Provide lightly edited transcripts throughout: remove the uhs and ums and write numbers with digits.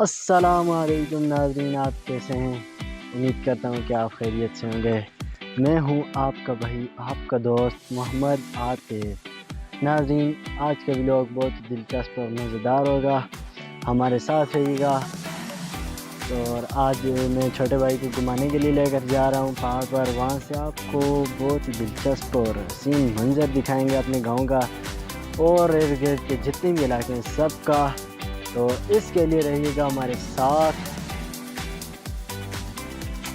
السلام علیکم ناظرین، آپ کیسے ہیں؟ امید کرتا ہوں کہ آپ خیریت سے ہوں گے۔ میں ہوں آپ کا بھائی، آپ کا دوست محمد عاطف۔ ناظرین، آج کا ولاگ بہت دلچسپ اور مزیدار ہوگا، ہمارے ساتھ رہیے گا۔ اور آج میں چھوٹے بھائی کو گھمانے کے لیے لے کر جا رہا ہوں پہاڑ پر، وہاں سے آپ کو بہت ہی دلچسپ اور حسین منظر دکھائیں گے اپنے گاؤں کا اور ارد گرد کے جتنے بھی علاقے ہیں سب کا۔ تو اس کے لیے رہیے گا ہمارے ساتھ۔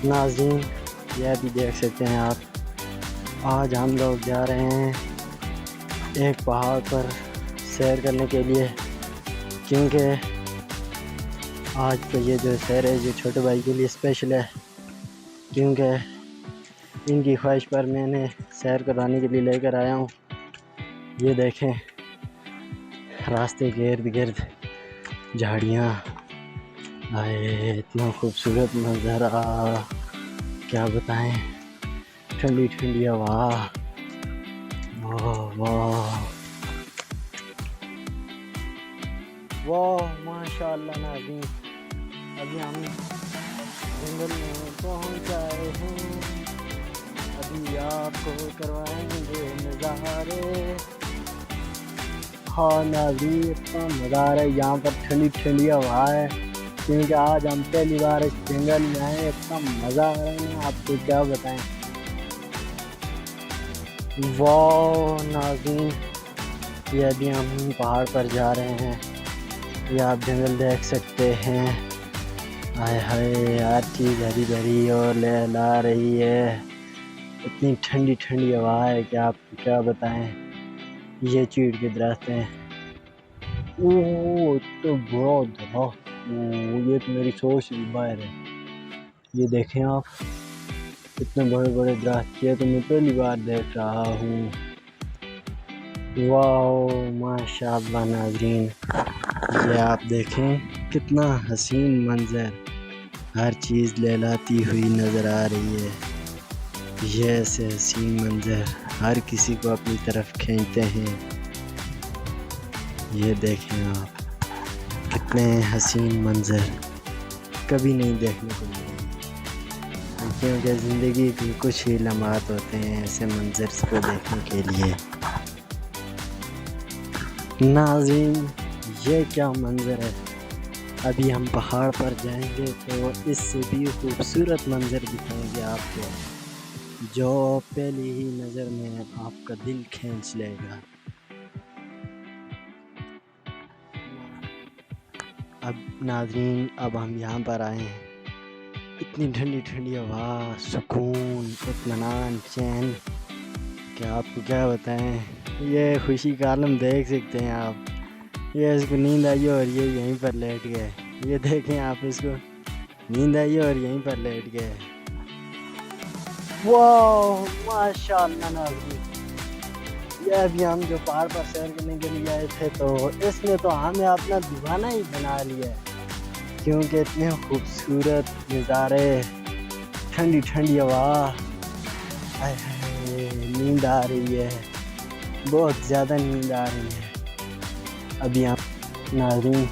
ناظرین، یہ بھی دیکھ سکتے ہیں آپ، آج ہم لوگ جا رہے ہیں ایک پہاڑ پر سیر کرنے کے لیے، کیونکہ آج کا یہ جو سیر ہے یہ چھوٹے بھائی کے لیے اسپیشل ہے، کیونکہ ان کی خواہش پر میں نے سیر کرانے کے لیے لے کر آیا ہوں۔ یہ دیکھیں، راستے کے ارد گرد جھاڑیاں، آئے اتنا خوبصورت نظارہ، کیا بتائیں، ٹھنڈی ٹھنڈی ہوا، واہ واہ واہ، ماشاء اللہ۔ ناظرین، ابھی ہم جنگل میں پہنچ آئے ہیں، ابھی آپ کو کروائیں گے نظارے۔ ہاں ناظرین، اتنا مزہ آ رہا ہے، یہاں پر ٹھنڈی ٹھنڈی ہوا ہے، کیونکہ آج ہم پہلی بار اس جنگل میں آئے، اتنا مزہ آ رہا ہے نا، آپ کو کیا بتائیں۔ واہ ناظرین، یہ ابھی ہم پہاڑ پر جا رہے ہیں، یہ آپ جنگل دیکھ سکتے ہیں، ہائے ہائے، ہر چیز ہری بھری اور لہلا رہی ہے، اتنی ٹھنڈی ٹھنڈی ہوا ہے کہ آپ کو کیا بتائیں۔ یہ چیڑ کے درخت ہیں، اوہ اتنا بڑا درخت، یہ تو میری سوچ سے بھی باہر ہے۔ یہ دیکھیں آپ، اتنے بڑے بڑے درخت، یہ تو میں پہلی بار دیکھ رہا ہوں۔ واہ ماشاء اللہ ناظرین، یہ آپ دیکھیں کتنا حسین منظر، ہر چیز لہلاتی ہوئی نظر آ رہی ہے۔ یہ ایسے حسین منظر ہر کسی کو اپنی طرف کھینچتے ہیں۔ یہ دیکھیں آپ، کتنے حسین منظر کبھی نہیں دیکھنے کو ملیں گے، کیونکہ زندگی کے کچھ ہی لمحات ہوتے ہیں ایسے منظر کو دیکھنے کے لیے۔ ناظرین، یہ کیا منظر ہے، ابھی ہم پہاڑ پر جائیں گے تو اس سے بھی خوبصورت منظر دکھائیں گے آپ کو، جو پہلی ہی نظر میں آپ کا دل کھینچ لے گا۔ اب ناظرین، اب ہم یہاں پر آئے ہیں، اتنی ٹھنڈی ٹھنڈی ہوا، سکون، اطمینان، چین، کہ آپ کو کیا بتائیں۔ یہ خوشی کا عالم دیکھ سکتے ہیں آپ، یہ اس کو نیند آئی اور یہ یہیں پر لیٹ گئے، یہ دیکھیں آپ، اس کو نیند آئی اور یہیں پر لیٹ گئے۔ واہ ماشاء اللہ ناظرین، یہ ابھی ہم جو پہاڑ پر سیر کرنے کے لیے آئے تھے تو اس نے تو ہمیں اپنا دیوانہ ہی بنا لیا ہے، کیونکہ اتنے خوبصورت نظارے، ٹھنڈی ٹھنڈی ہوا، ہائے ہائے، نیند آ رہی ہے، بہت زیادہ نیند آ رہی ہے۔ ابھی ہم ناظرین،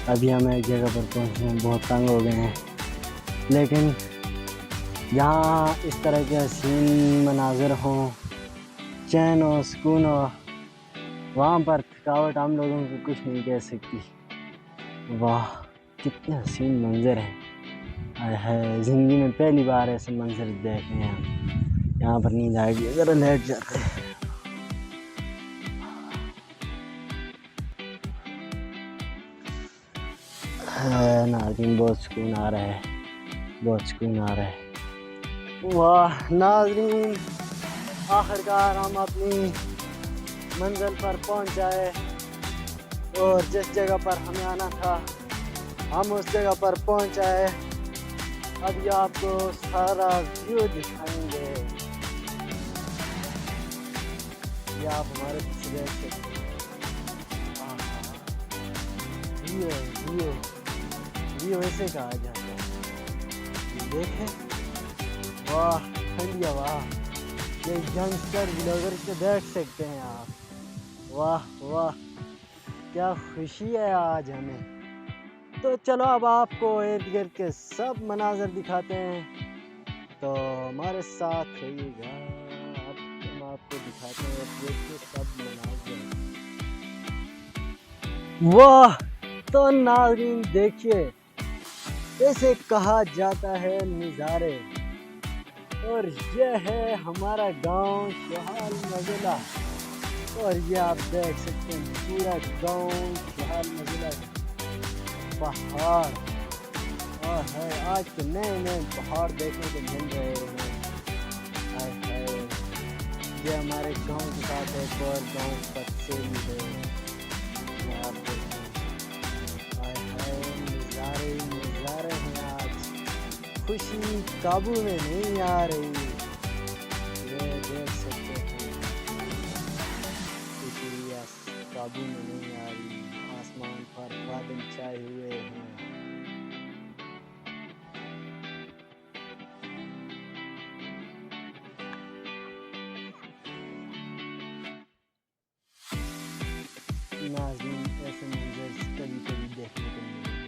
ابھی ہم ایک جگہ پر پہنچے ہیں، بہت تنگ ہو گئے ہیں، لیکن یہاں اس طرح کے حسین مناظر ہوں، چین و سکون ہو، وہاں پر تھکاوٹ ہم لوگوں کو کچھ نہیں کہہ سکتی۔ واہ کتنے حسین منظر ہیں، ہائے ہائے، زندگی میں پہلی بار ایسے منظر دیکھے ہیں ہم۔ یہاں پر نیند آئے گی، ذرا لیٹ جاتے ہیں۔ ناظرین، بہت سکون آ رہا ہے، بہت سکون آ رہا ہے۔ واہ ناظرین، آخرکار ہم اپنی منزل پر پہنچ جائے، اور جس جگہ پر ہمیں آنا تھا ہم اس جگہ پر پہنچ آئے۔ اب یہ آپ کو سارا ویو دکھائیں گے، یہ آپ ہمارے پیچھے دیکھ سکتے ہیں، ویو ویو ایسے کہا جاتا ہے، دیکھیں، واہ ٹھنڈی ہوا، یہ ینگسٹر بلاگر سے دیکھ سکتے ہیں آپ، واہ واہ کیا خوشی ہے آج ہمیں، تو چلو اب آپ کو ارد گرد کے سب مناظر دکھاتے ہیں، تو ہمارے ساتھ رہیے گا، اب ہم آپ کو دکھاتے ہیں ارد گرد کے سب مناظر۔ واہ! تو ناظرین دیکھیے، اسے کہا جاتا ہے نظارے، اور یہ ہے ہمارا گاؤں شہال مزلہ، اور یہ آپ دیکھ سکتے ہیں پورا گاؤں شہال مزلہ، پہاڑ، اور ہے آج کے نئے نئے پہاڑ دیکھنے کو مل رہے ہیں، ہائے ہائے، یہ ہمارے گاؤں کے ساتھ ایک اور گاؤں پتسیلی ہے، یہ آپ دیکھیں، ہائے ہائے، نظارے ہی نظارے ہیں آج، خوشی قابو میں نہیں آ رہی، یہ دیکھ سکتے ہیں، خوشی قابو میں نہیں آ رہی، آسمان پر بادل چھائے ہوئے ہیں۔ ناظرین ایسے منظر کبھی کبھی دیکھنے کو ملیں گے،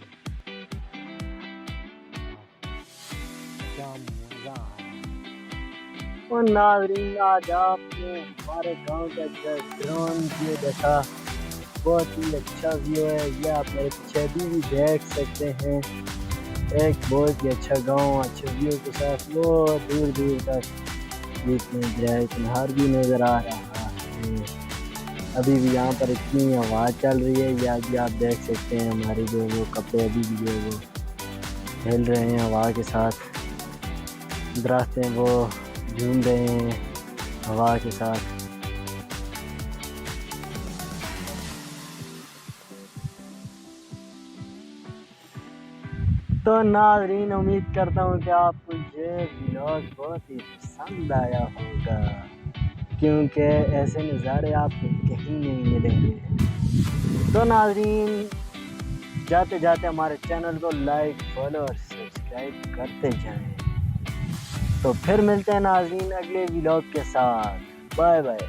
کیا مزہ آ رہا ہے۔ اور ناظرین آج آپ نے ہمارے گاؤں کا ڈرون ویو دیکھا، بہت ہی اچھا ویو ہے، یہ آپ میرے پیچھے بھی دیکھ سکتے ہیں، ایک بہت ہی اچھا گاؤں اچھے ویو کے ساتھ، وہ دور دور تک بیچ میں دریائے کنہار بھی نظر آ رہا ہے۔ ابھی بھی یہاں پر اتنی ہوا چل رہی ہے، یہ ابھی آپ دیکھ سکتے ہیں ہمارے جو وہ کپڑے ابھی بھی جو وہ ہل رہے ہیں ہوا کے ساتھ، درخت ہیں وہ جھوم رہے ہیں ہوا کے ساتھ۔ تو ناظرین امید کرتا ہوں کہ آپ کو یہ ولاگ بہت ہی پسند آیا ہوگا، کیونکہ ایسے نظارے آپ کو کہیں نہیں ملیں گے۔ تو ناظرین جاتے جاتے ہمارے چینل کو لائک، فالو اور سبسکرائب کرتے جائیں۔ تو پھر ملتے ہیں ناظرین اگلے ولاگ کے ساتھ، بائے بائے۔